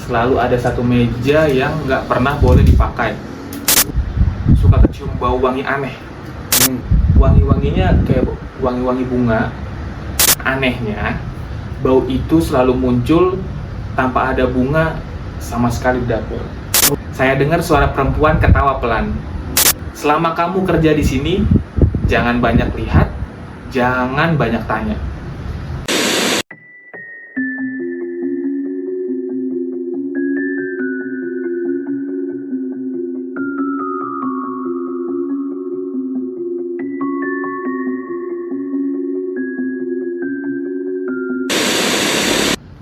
selalu ada satu meja yang nggak pernah boleh dipakai. Suka kecium bau wangi aneh. Wangi-wanginya kayak wangi-wangi bunga. Anehnya, bau itu selalu muncul tanpa ada bunga sama sekali di dapur. Saya dengar suara perempuan ketawa pelan. Selama kamu kerja di sini, jangan banyak lihat, jangan banyak tanya.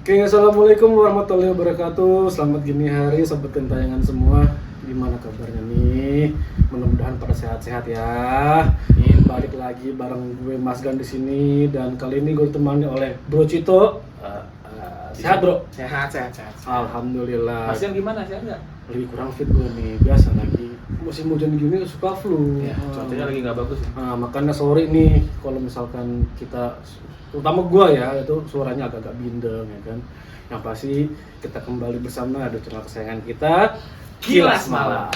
Oke, assalamualaikum warahmatullahi wabarakatuh. Selamat gini hari, sobat gentayangan semua. Gimana kabarnya nih? Mudah-mudahan pada sehat-sehat ya. Balik lagi bareng gue Mas Gan di sini, dan kali ini gue ditemani oleh Bro Cito. Sehat bro? Sehat. Alhamdulillah. Mas Yan gimana? Sehat nggak? Lagi kurang fit gue nih, biasa lagi musim hujan gini suka flu. Ya, cuacanya lagi nggak bagus ya. Nah, makanya sorry nih kalau misalkan kita, terutama gua ya, itu suaranya agak-agak bindeng ya kan. Yang pasti kita kembali bersama ada channel kesayangan kita, Kilas Malam.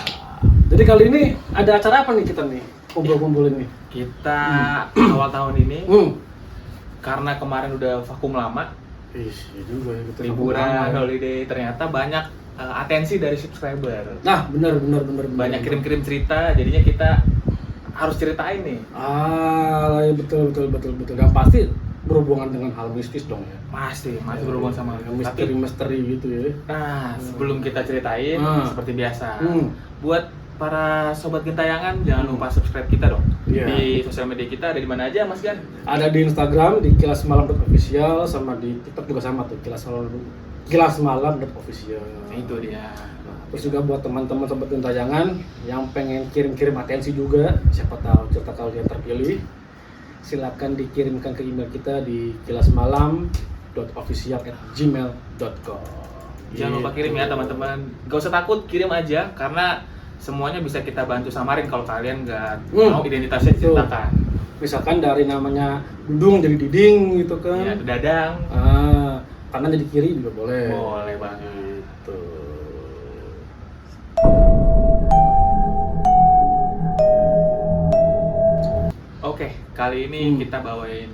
Jadi kali ini ada acara apa nih kita nih? Kumpul-kumpul ini. Kita awal tahun ini, karena kemarin udah vakum lama, Iya juga ya, kita liburan, holiday, ternyata banyak atensi dari subscriber. Nah, benar. Banyak kirim-kirim cerita, jadinya kita harus ceritain nih. Ya, betul. Dan pasti berhubungan dengan hal mistis dong ya. Masih berhubungan sama misteri gitu ya. Nah, sebelum kita ceritain, seperti biasa, buat para sobat gentayangan jangan lupa subscribe kita dong. Di sosial media kita ada di mana aja, Mas Gan? Ada di Instagram di kilasmalam.official, sama di TikTok juga sama tuh, kilasmalam.official. Itu dia. Terus juga buat teman-teman sobat gentayangan yang pengen kirim-kirim atensi juga, siapa tahu cerita kalian terpilih, silakan dikirimkan ke email kita di kilasmalam.official@gmail.com. Jangan lupa kirim ya teman-teman. Gak usah takut, kirim aja karena semuanya bisa kita bantu samarin kalau kalian nggak mau identitasnya diceritakan. Misalkan dari namanya Dudung jadi Diding gitu kan. Ya, Dadang. Kanan jadi kiri juga boleh. Boleh banget. Gitu. Oke, kali ini kita bawain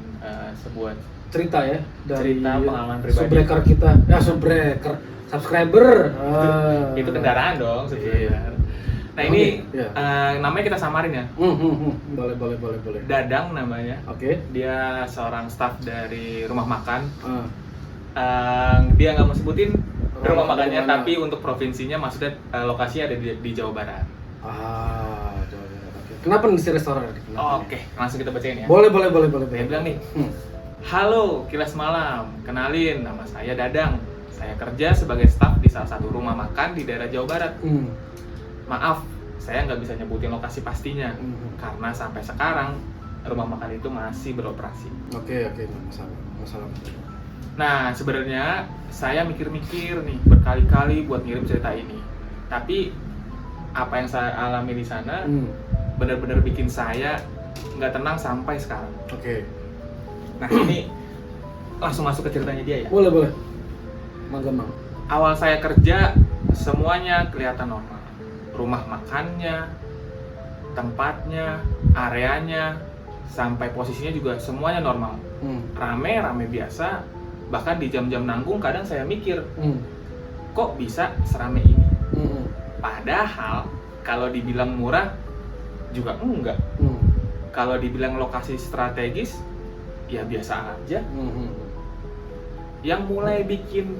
sebuah cerita ya dari cerita pengalaman pribadi. Subbreaker kita. Ya, subscriber. Itu kendaraan dong, subscriber. Nah, ini namanya kita samarin ya. Boleh. Dadang namanya. Oke. Dia seorang staff dari rumah makan. Dia nggak mau sebutin rumah makannya, tapi untuk provinsinya maksudnya lokasinya ada di Jawa Barat. Jawa Barat. Oke. Kenapa nih si restoran? Oke, langsung kita bacain ya. Boleh. Dia bilang nih, halo Kilas Malam, kenalin nama saya Dadang. Saya kerja sebagai staff di salah satu rumah makan di daerah Jawa Barat. Maaf, saya nggak bisa nyebutin lokasi pastinya karena sampai sekarang rumah makan itu masih beroperasi. Oke, masalah. Nah, sebenarnya saya mikir-mikir nih berkali-kali buat ngirim cerita ini. Tapi apa yang saya alami di sana benar-benar bikin saya nggak tenang sampai sekarang. Oke. Nah, ini langsung masuk ke ceritanya dia ya. Boleh. Mangga. Awal saya kerja semuanya kelihatan normal. Rumah makannya, tempatnya, areanya, sampai posisinya juga semuanya normal. Rame biasa. Bahkan di jam-jam nanggung kadang saya mikir, kok bisa serame ini? Padahal kalau dibilang murah juga enggak. Kalau dibilang lokasi strategis, ya biasa aja. Yang mulai bikin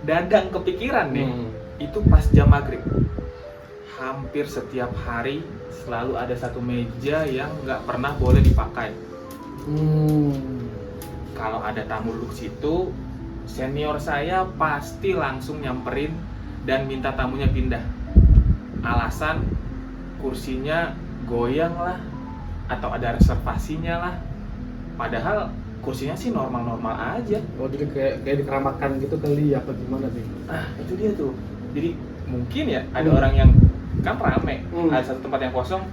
Dadang kepikiran nih, itu pas jam maghrib. Hampir setiap hari selalu ada satu meja yang nggak pernah boleh dipakai. Kalau ada tamu duduk situ, senior saya pasti langsung nyamperin dan minta tamunya pindah. Alasan kursinya goyang lah, atau ada reservasinya lah. Padahal kursinya sih normal-normal aja. Jadi kayak dikeramatkan gitu kali, apa gimana nih? Itu dia tuh. Jadi mungkin ya ada orang yang kan rame, ada satu tempat yang kosong,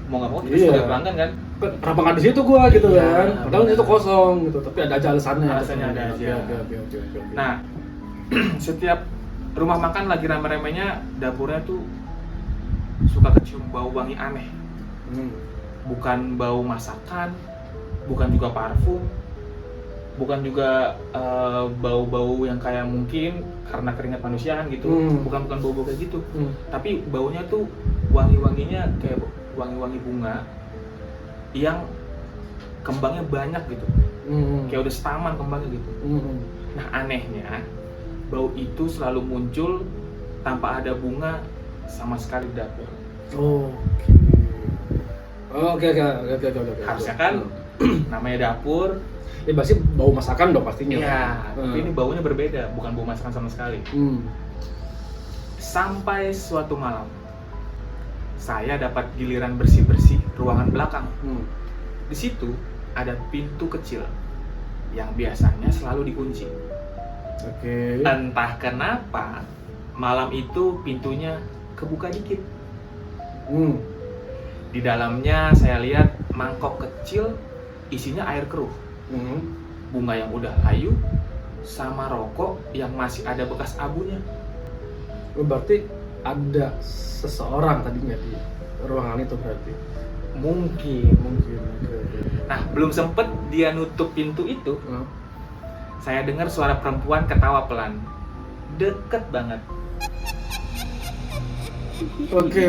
mau nggak mau kita sebagai pelanggan kan, kenapa nggak di situ gua gitu kan? Padahal di situ kosong gitu, tapi ada aja alasannya. Alasannya ada aja. Oke. Nah, setiap rumah makan lagi rame-ramenya, dapurnya tuh suka kecium bau wangi aneh. Bukan bau masakan, bukan juga parfum, bukan juga bau-bau yang kayak mungkin karena keringat manusia kan gitu. Bukan bau-bau kayak gitu. Tapi baunya tuh wangi-wanginya kayak wangi-wangi bunga yang kembangnya banyak gitu. Kayak udah setaman kembangnya gitu. Nah anehnya, bau itu selalu muncul tanpa ada bunga sama sekali di dapur. Oke. Harusnya kan namanya dapur. Ya pasti bau masakan dong pastinya. Iya, tapi ini baunya berbeda, bukan bau masakan sama sekali. Sampai suatu malam, saya dapat giliran bersih-bersih ruangan belakang. Di situ ada pintu kecil yang biasanya selalu dikunci. Oke. Entah kenapa malam itu pintunya kebuka dikit. Di dalamnya saya lihat mangkok kecil isinya air keruh, bunga yang udah layu, sama rokok yang masih ada bekas abunya. Berarti ada seseorang tadinya di ruangan itu berarti. Mungkin. Oke. Nah, belum sempet dia nutup pintu itu, saya dengar suara perempuan ketawa pelan, deket banget. Oke.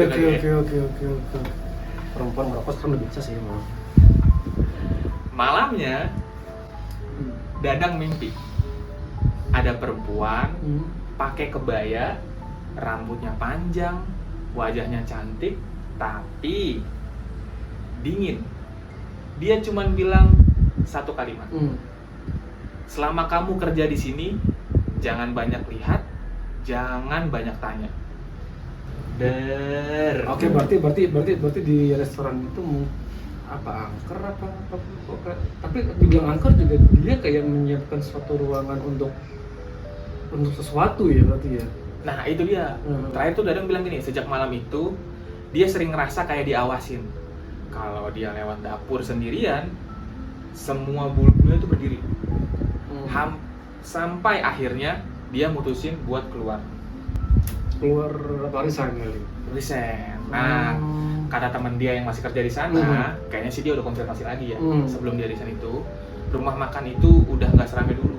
Perempuan merokok kan udah biasa sih emang. Malamnya, Dadang mimpi ada perempuan pakai kebaya, rambutnya panjang, wajahnya cantik, tapi dingin. Dia cuman bilang satu kalimat. Selama kamu kerja di sini, jangan banyak lihat, jangan banyak tanya. Oke, berarti di restoran itu apa angker apa tapi dibilang angker juga dia kayak menyiapkan suatu ruangan untuk sesuatu ya berarti ya. Nah itu dia. Terakhir tuh Dadang bilang gini, sejak malam itu dia sering ngerasa kayak diawasin. Kalau dia lewat dapur sendirian, semua bulu-bulunya itu berdiri. Sampai akhirnya dia mutusin buat keluar resign kali. Resign. Nah, kata teman dia yang masih kerja di sana, kayaknya sih dia udah konfirmasi lagi ya. Sebelum dia resign itu, rumah makan itu udah nggak seramai dulu.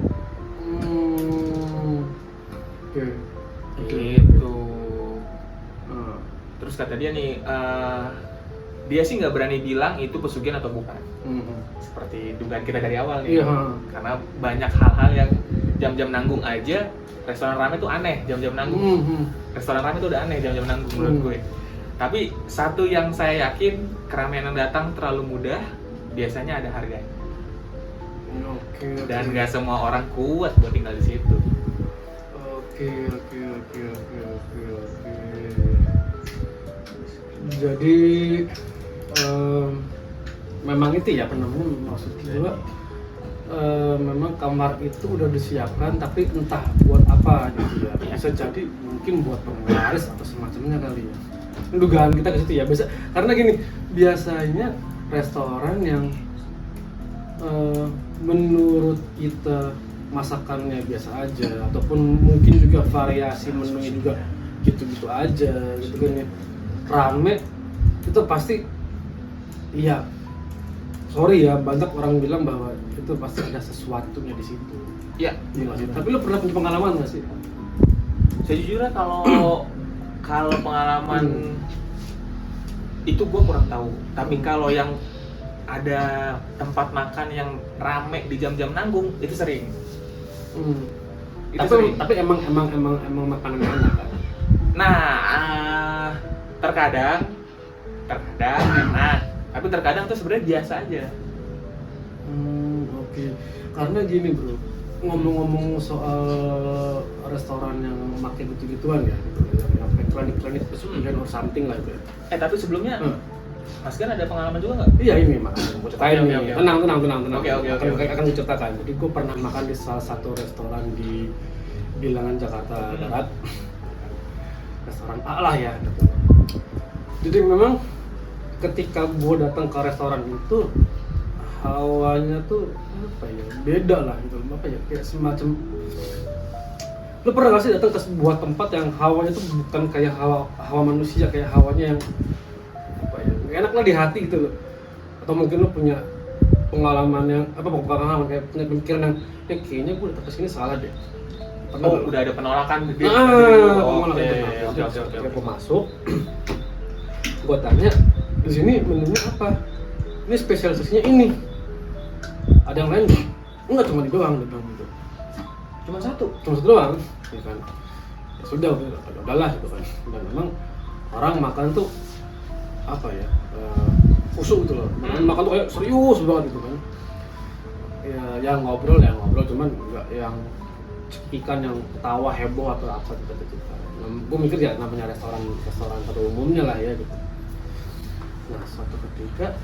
Gitu. Terus kata dia nih, dia sih nggak berani bilang itu pesugihan atau bukan. Seperti dugaan kita dari awal nih. Karena banyak hal-hal yang jam-jam nanggung aja, restoran ramai tuh aneh, jam-jam nanggung. Restoran ramai tuh udah aneh, jam-jam nanggung menurut gue. Tapi satu yang saya yakin, keramaian yang datang terlalu mudah, biasanya ada harganya. Dan nggak semua orang kuat buat tinggal di situ. Oke. Jadi memang itu ya namanya maksud gue memang kamar itu udah disiapkan tapi entah buat apa gitu ya. Bisa jadi mungkin buat penglaris atau semacamnya kali ya. Dugaan kita ke situ ya. Karena gini, biasanya restoran yang menurut kita masakannya biasa aja ataupun mungkin juga variasi menunya juga gitu-gitu aja gitu kan ya, rame itu pasti iya, sorry ya, banyak orang bilang bahwa itu pasti ada sesuatunya di situ. Iya. Tapi lo pernah punya pengalaman nggak sih? Sejujurnya kalau pengalaman itu gue kurang tahu. Tapi kalau yang ada tempat makan yang rame di jam-jam nanggung itu sering. Tapi emang makanan enak kan? Nah, terkadang enak, tapi terkadang tuh sebenarnya biasa aja. Oke. Karena gini bro, ngomong-ngomong soal restoran yang makin gitu-gituan ya, gitu, yang klinik-klinik pesugihan or something lah itu. Tapi sebelumnya, Mas Gan ada pengalaman juga nggak? Iya ini makanya mau ceritain nih. Okay. Tenang. Oke. Akan diceritakan. Jadi gue pernah makan di salah satu restoran di Bilangan Jakarta Barat. Restoran A lah ya. Gitu. Jadi memang ketika gue datang ke restoran itu hawanya tuh apa ya, beda lah gitu. Apa ya, kayak semacam Lu pernah gak sih datang ke sebuah tempat yang hawanya tuh bukan kayak hawa manusia, kayak hawanya yang apa ya, nggak enak lah di hati gitu loh. Atau mungkin lu punya pengalaman yang kayak punya pemikiran yang kayaknya gue datang ke sini salah deh. Pernah nggak lu? Udah ada penolakan gitu. Oke. Gue masuk, gue tanya di sini menunya apa? Ini spesialisasinya ini. Ada yang lain nggak? Enggak, cuma di doang, dia bilang gitu. Cuma satu doang, ya kan? Ya sudah, udahlah gitu kan. Dan memang orang makan tuh apa ya? Khusyuk gitu loh. Makan tuh kayak serius banget gitu kan. Ya, yang ngobrol, cuman enggak yang cekikan yang ketawa heboh atau apa gitu. Nah, gue mikir ya namanya restoran pada umumnya lah ya gitu. Nah, suatu ketika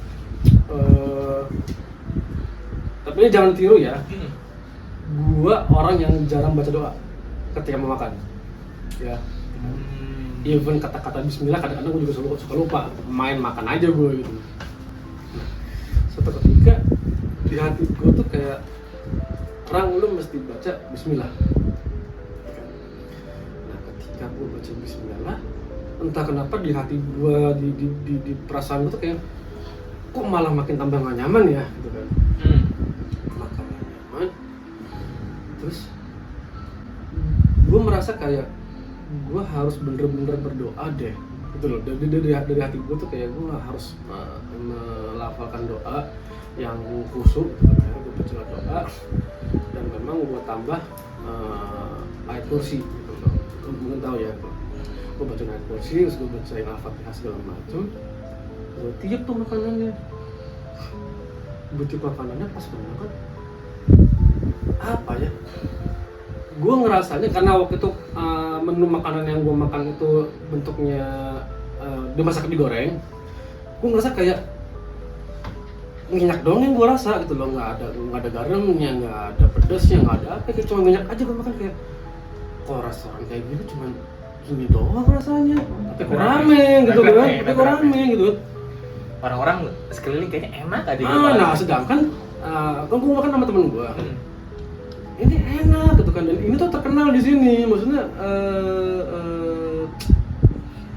tapi ini jangan tiru ya. Gua orang yang jarang baca doa ketika mau makan. Ya. Even kata-kata bismillah kadang-kadang gue juga suka lupa. Main makan aja gue gitu. Nah, suatu ketika di hati gue tuh kayak orang lu mesti baca bismillah. Nah, ketika gue baca bismillah, entah kenapa di hati gue di perasaan gue tuh kayak kok malah makin tambah gak nyaman ya gitu kan. Makan gak nyaman. Terus gue merasa kayak gue harus bener-bener berdoa deh gitu loh. Dari hati gue tuh kayak gue harus melafalkan doa yang khusyuk gitu kan. Gue baca doa dan memang gue tambah ayat kursi gitu loh. Mungkin tahu ya, gue baca ayat kursi, terus gue bacain al-fatihah segala macam. Gue tiup tuh makanannya. Gue tiup makanannya pas gue makan apa ya? Gue ngerasanya karena waktu itu menu makanan yang gue makan itu bentuknya dimasak digoreng. Gue ngerasa kayak minyak doang yang gue rasa gitu loh, nggak ada garamnya, nggak ada pedasnya, nggak ada apa, kayak cuma minyak aja gue makan. Kayak kok restoran kayak gini cuma gini doang rasanya, tapi kok rame gitu kan, tapi kok rame gitu. Orang-orang sekeliling kayaknya enak aja gitu. Nah sedangkan kan gue makan sama temen gue, ini enak gitu kan, dan ini tuh terkenal di sini, maksudnya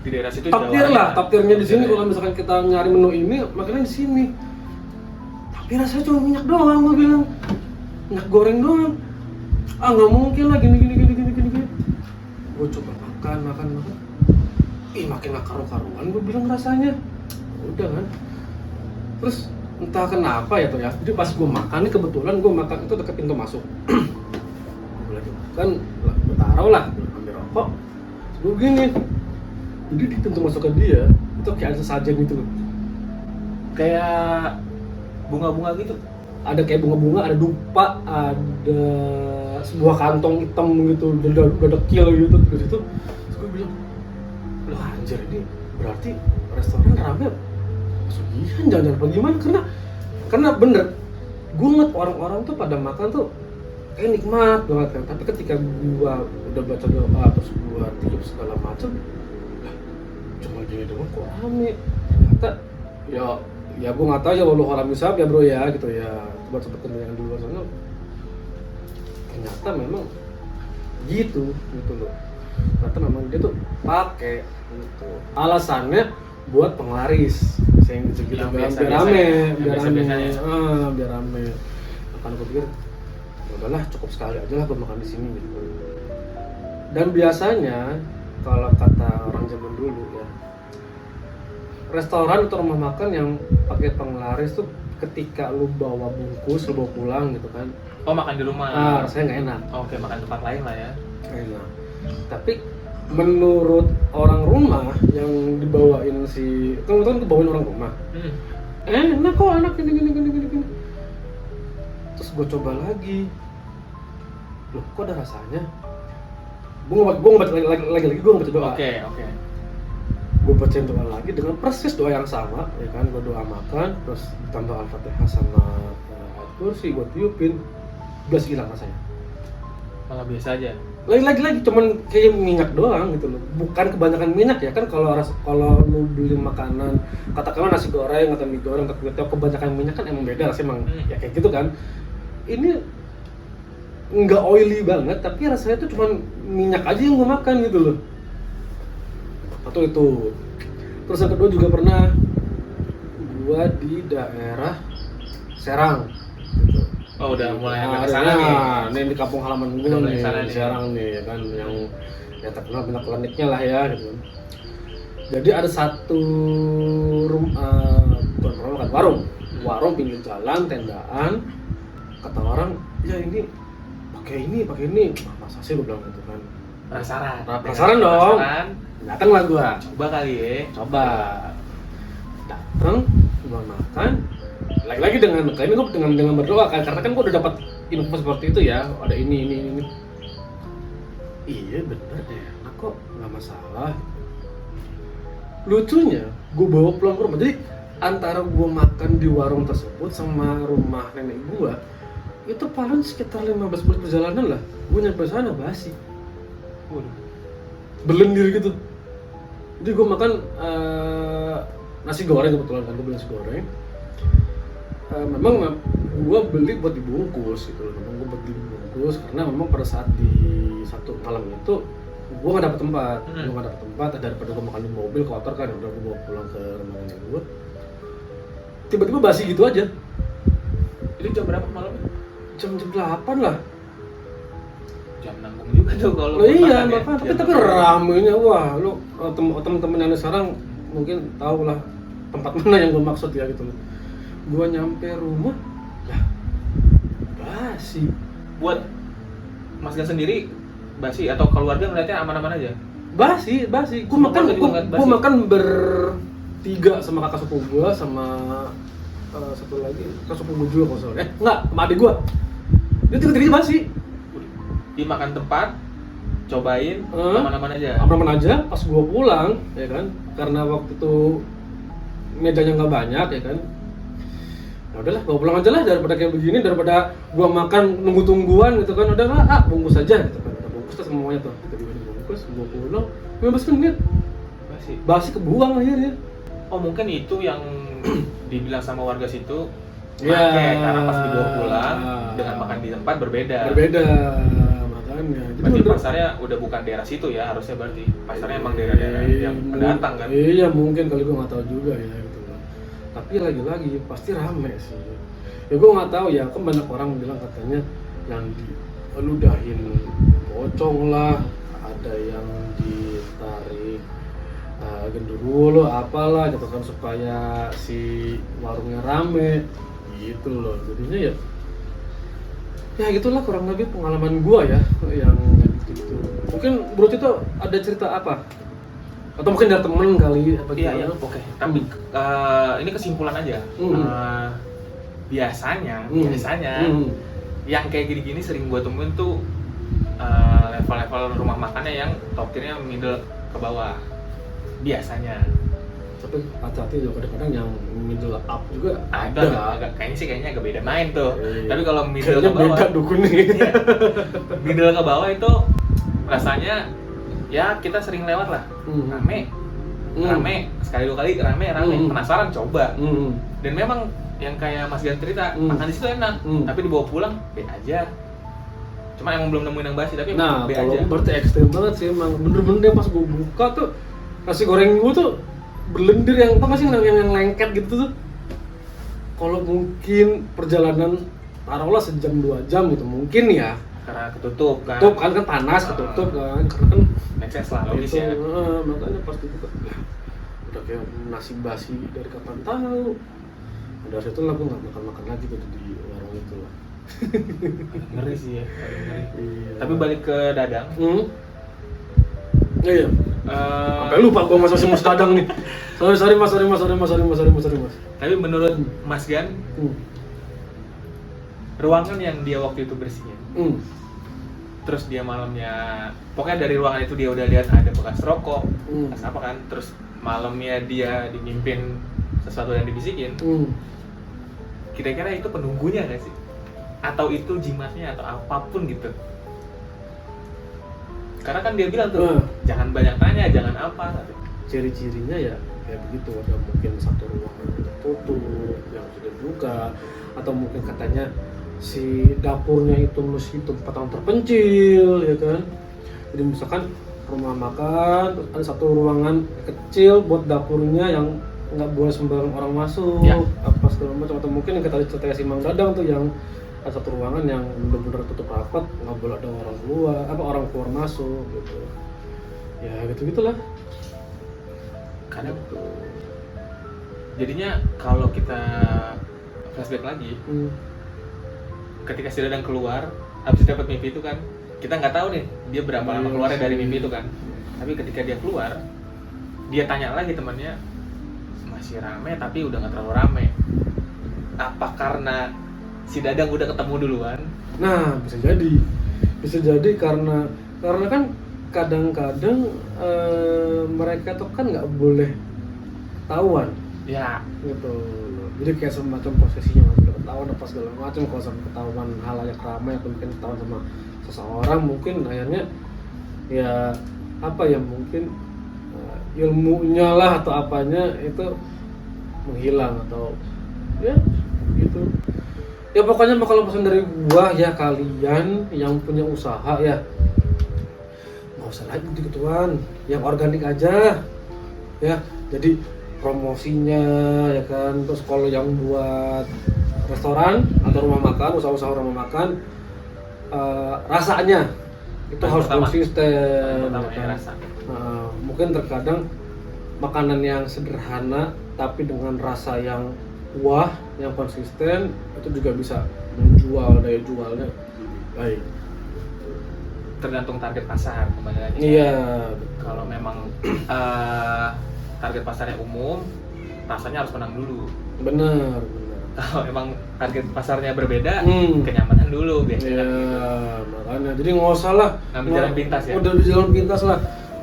di daerah situ top tier lah, top tiernya di sini. Kalau misalkan kita nyari menu ini, makannya di sini. Tapi rasanya cuma minyak doang, gue bilang minyak goreng doang. Nggak mungkin lah gini. Gue coba makan. Ih makin gak karu-karuan, gue bilang rasanya. Udah kan. Terus entah kenapa ya tuh ya. Jadi pas gue makan, ini kebetulan gue makan itu deket pintu masuk. Gue lagi makan, gue taruh lah, gue ambil rokok. Terus gue gini. Jadi di pintu masuk ke dia itu kayak ada sesajen gitu loh. Kayak bunga-bunga gitu. Ada kayak bunga-bunga, ada dupa, ada sebuah kantong hitam gitu, udah dekil gitu. Terus gue bilang, loh anjir, ini berarti restoran rame pesugihan jangan apa gimana, karena bener gue ngeliat orang-orang tuh pada makan tuh kayak nikmat banget kan. Tapi ketika gue udah baca doa terus gue tiup segala macam, cuma gini doang kok rame. Ternyata ya gue nggak tahu ya, walau alam hisab ya bro ya gitu ya, coba sebutin yang di luar sana. Ternyata memang gitu loh. Ternyata memang dia tuh pakai gitu. Alasannya buat penglaris, yang gitu biar rame. Makan gue pikir, udahlah cukup sekali aja lah gue makan di sini gitu. Dan biasanya kalau kata orang zaman dulu ya, restoran atau rumah makan yang pakai penglaris tuh ketika lu bawa bungkus, lu bawa pulang gitu kan. Oh makan di rumah. Rasanya nggak enak. Oke, makan tempat lain lah ya. Enak. Tapi menurut orang rumah yang dibawain kan dibawain orang rumah. Enak kok, enak gini. Terus gue coba lagi. Loh, kok ada rasanya? Gue ngebaca lagi gue ngebaca doa. Oke. Gue bacain doa lagi dengan persis doa yang sama, ya kan? Gue doa makan, terus ditambah al-fatihah sama ayat kursi, gue tiupin, udah hilang rasanya. Malah biasa aja. Lagi cuman kayak minyak doang gitu loh. Bukan kebanyakan minyak ya kan, kalau lu beli makanan katakanlah nasi goreng atau mie goreng atau kebanyakan minyak kan emang beda rasanya, emang ya kayak gitu kan. Ini nggak oily banget, tapi rasanya tuh cuman minyak aja yang gue makan gitu loh. Atau itu. Terus yang kedua juga pernah gue di daerah Serang gitu. Oh, udah mulai Nah, agak kesana nih. ini di kampung halaman gue Udah mulai nih, kesana di nih. Serang nih ya kan, yang ya terkenal banyak kliniknya lah ya gitu. Jadi ada satu warung pinggir jalan, tendaan. Kata orang, ya ini pakai ini. Wah, masa sih gue bilang gitu kan. Penasaran. Penasaran dong. Datang lah gue. Coba kali ya. Coba. Datang, gue makan. Lagi-lagi dengan ini gue dengan berdoa kan, karena kan gue udah dapat info seperti itu ya. Ada ini. Iya bener deh, enak kok, nggak masalah. Lucunya, gue bawa pulang ke rumah. Jadi antara gue makan di warung tersebut sama rumah nenek gue, itu paling sekitar 15 menit perjalanan lah. Gue nyampe sana basi. Waduh. Berlendir gitu. Jadi gue makan nasi goreng, kebetulan kan gue beli nasi goreng. Memang gue beli buat dibungkus gitu loh. Memang gue buat dibungkus karena memang pada saat di satu malam itu gue nggak dapet tempat. Gue nggak dapet tempat, daripada gue makan di mobil kotor kan, udah gue bawa pulang ke rumah nenek gue. Tiba-tiba basi gitu aja. Itu jam berapa malamnya? Jam 8 lah. Jam nanggung juga tuh kalau Loh iya, makan ya. makan. Jam Tapi ramenya, wah, lu temen-temen yang sekarang mungkin tahu lah tempat mana yang gue maksud ya gitu. Gue nyampe rumah, lah basi. Buat Mas Gan sendiri basi atau keluarga ngeliatnya aman-aman aja? Basi. Gue Semua makan, keluarga juga ngeliat gue basi? makan bertiga sama kakak sepupu gue sama satu lagi kakak sepupu gue juga kalau salah. Enggak, sama adik gue. Dia tiga-tiganya basi. Di makan tempat, cobain, aman-aman aja. Aman-aman aja. Pas gue pulang, ya kan, karena waktu itu mejanya nggak banyak, ya kan. Ya udahlah, bawa pulang aja lah daripada kayak begini, daripada gua makan nunggu tungguan gitu kan. Udahlah, bungkus aja gitu kan. Udah bungkus tuh semuanya tuh. Kita dibungkus, gua pulang 15 menit. Basi kebuang akhirnya. Oh, mungkin itu yang dibilang sama warga situ. Ya, Karena pas dibawa pulang dengan makan di tempat berbeda. Makanya. Berarti pasarnya udah bukan daerah situ ya, harusnya berarti pasarnya emang daerah-daerah yang pendatang kan? Iya, mungkin kali gua nggak tahu juga ya gitu kan. Tapi lagi-lagi pasti rame sih. Ya gue nggak tahu ya, kan banyak orang bilang katanya yang diludahin pocong lah, ada yang ditarik genderuwo apalah gitu kan supaya si warungnya rame gitu loh. Jadinya ya gitulah kurang lebih pengalaman gue ya yang gitu. Mungkin Bro itu ada cerita apa? Atau mungkin dari temen kali apa Iya, gimana? oke. Tapi ini kesimpulan aja. Biasanya yang kayak gini-gini sering gue temuin tuh level-level rumah makannya yang top tier-nya middle ke bawah. Biasanya. Tapi hati-hati juga kadang-kadang yang middle up juga Ada. Kayaknya agak beda main tuh. Tapi kalau middle kayaknya ke bawah, beda dukun nih. iya. Middle ke bawah itu rasanya ya kita sering lewat lah. Rame sekali dua kali rame penasaran coba. Dan memang yang kayak Mas Gan cerita makan di situ enak, tapi dibawa pulang beda aja. Cuma emang belum nemuin yang basi, tapi Nah, beda kalau aja. berarti ekstrim banget sih emang. Bener-bener pas gue buka tuh nasi goreng gue tuh berlendir yang apa sih yang lengket gitu tuh. Kalau mungkin perjalanan taruhlah sejam 2 jam gitu mungkin ya. Karena ketutup kan. Ketutup kan panas, ketutup kan. Karena kan Make sense lah, logis itu, ya. makanya pas dibuka udah kayak nasi basi dari kapan tahu. Dari situ lah gue nggak makan lagi tuh di warung itu lah. Ngeri sih ya. Ngeri. Iya. Tapi balik ke Dadang. Iya. Sampai lupa gue masih Mas Dadang nih. Sorry mas. Tapi menurut Mas Gan, ruangan yang dia waktu itu bersihin, terus dia malamnya, pokoknya dari ruangan itu dia udah lihat ada bekas rokok, bekas apa kan, terus malamnya dia dimimpin sesuatu yang dibisikin. Kira-kira itu penunggunya nggak sih? Atau itu jimatnya atau apapun gitu? Karena kan dia bilang tuh, jangan banyak tanya, jangan apa. Ciri-cirinya ya kayak begitu, ada mungkin satu ruangan yang tertutup, yang sudah dibuka, atau mungkin katanya si dapurnya itu mesti tempat yang terpencil ya kan. Jadi misalkan rumah makan terus ada satu ruangan kecil buat dapurnya yang nggak boleh sembarang orang masuk Ya. apa segala macam, atau mungkin yang kita cerita si Mang Dadang tuh yang ada satu ruangan yang benar-benar tutup rapat, nggak boleh ada orang keluar masuk gitu ya, gitu gitulah. Kadang jadinya kalau kita flashback lagi, ketika si Dadang keluar habis dapat mimpi itu kan, kita nggak tahu nih dia berapa lama keluarnya dari mimpi itu kan, tapi ketika dia keluar dia tanya lagi temannya, masih rame tapi udah nggak terlalu rame, apa karena si Dadang udah ketemu duluan? Nah bisa jadi karena kan kadang-kadang mereka tuh kan nggak boleh ketahuan Ya, gitu. Jadi kayak semacam posisinya nggak boleh ketahuan apa segala macam. Kalau sampai ketahuan halayak ramai atau mungkin ketahuan sama seseorang, mungkin akhirnya ya apa ya, mungkin ilmunya lah atau apanya itu menghilang atau ya gitu. Ya pokoknya kalau pesan dari gua ya, kalian yang punya usaha ya nggak usah lagi gitu-gituan, yang organik aja ya. Jadi promosinya ya kan, terus kalau yang buat restoran atau rumah makan, usaha-usaha rumah makan, rasanya itu Yang harus pertama. konsisten pertama ya ya kan? rasa. Mungkin terkadang makanan yang sederhana tapi dengan rasa yang wah, yang konsisten, itu juga bisa menjual, daya jualnya baik. Tergantung target pasar kembali lagi. Iya, Kalau memang target pasarnya umum, rasanya harus menang dulu. benar. Kalau memang target pasarnya berbeda, Hmm. kenyamanan dulu biasanya. Iya, makanya. Jadi nggak usah lah. Ngambil jalan pintas ya? Udah di jalan pintas lah.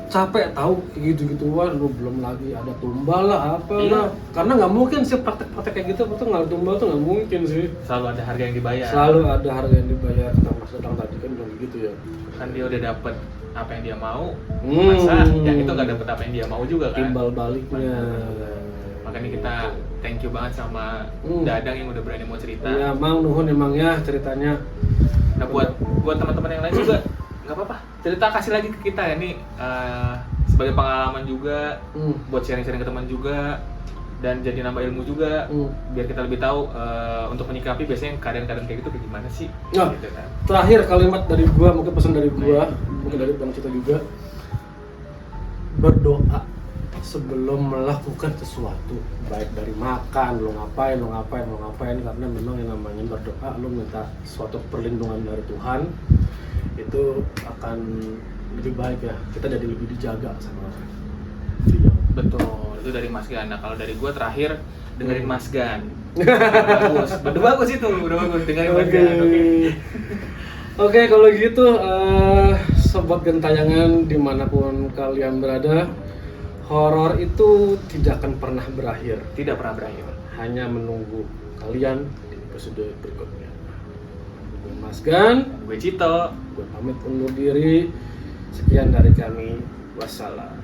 Capek tahu gitu-gituan, lu belum lagi ada tumbal lah, apalah. Iya. Karena nggak mungkin sih praktek-praktek kayak gitu, betul nggak ada tumbal tuh nggak mungkin sih. Selalu ada harga yang dibayar. Selalu ada harga yang dibayar. Kata Mas Dadang tadi kan bilang gitu ya. Kan dia udah dapet apa yang dia mau, Hmm. masa yang itu nggak dapet apa yang dia mau juga kan. Timbal baliknya. Makanya kita thank you banget sama Dadang yang udah berani mau cerita. Iya, Mang nuhun emang ya ceritanya. Nah buat teman-teman yang lain juga nggak apa-apa, cerita kasih lagi ke kita ya, nih sebagai pengalaman juga, buat sharing-sharing ke teman juga, dan jadi nambah ilmu juga, biar kita lebih tahu untuk menyikapi biasanya keadaan-keadaan kayak gitu kayak gimana sih. Nah, Gitu kan. terakhir kalimat dari gua, mungkin pesan dari gua, mungkin dari Bang Cita juga. Berdoa sebelum melakukan sesuatu, baik dari makan, lo ngapain, karena memang yang namanya berdoa, lo minta suatu perlindungan dari Tuhan, itu akan lebih baik ya, kita jadi lebih dijaga sama dia. Betul, itu dari Mas Gan. Nah kalau dari gua terakhir dengerin Mas Gan. Udah bagus itu, udah bagus dengerin Mas Gan. Oke, kalau gitu sobat gentayangan dimanapun kalian berada, horor itu tidak akan pernah berakhir, Tidak pernah berakhir. hanya menunggu kalian di episode berikutnya. Gue Mas Gan, Gue Cito. gue pamit undur diri. Sekian dari kami, wassalam.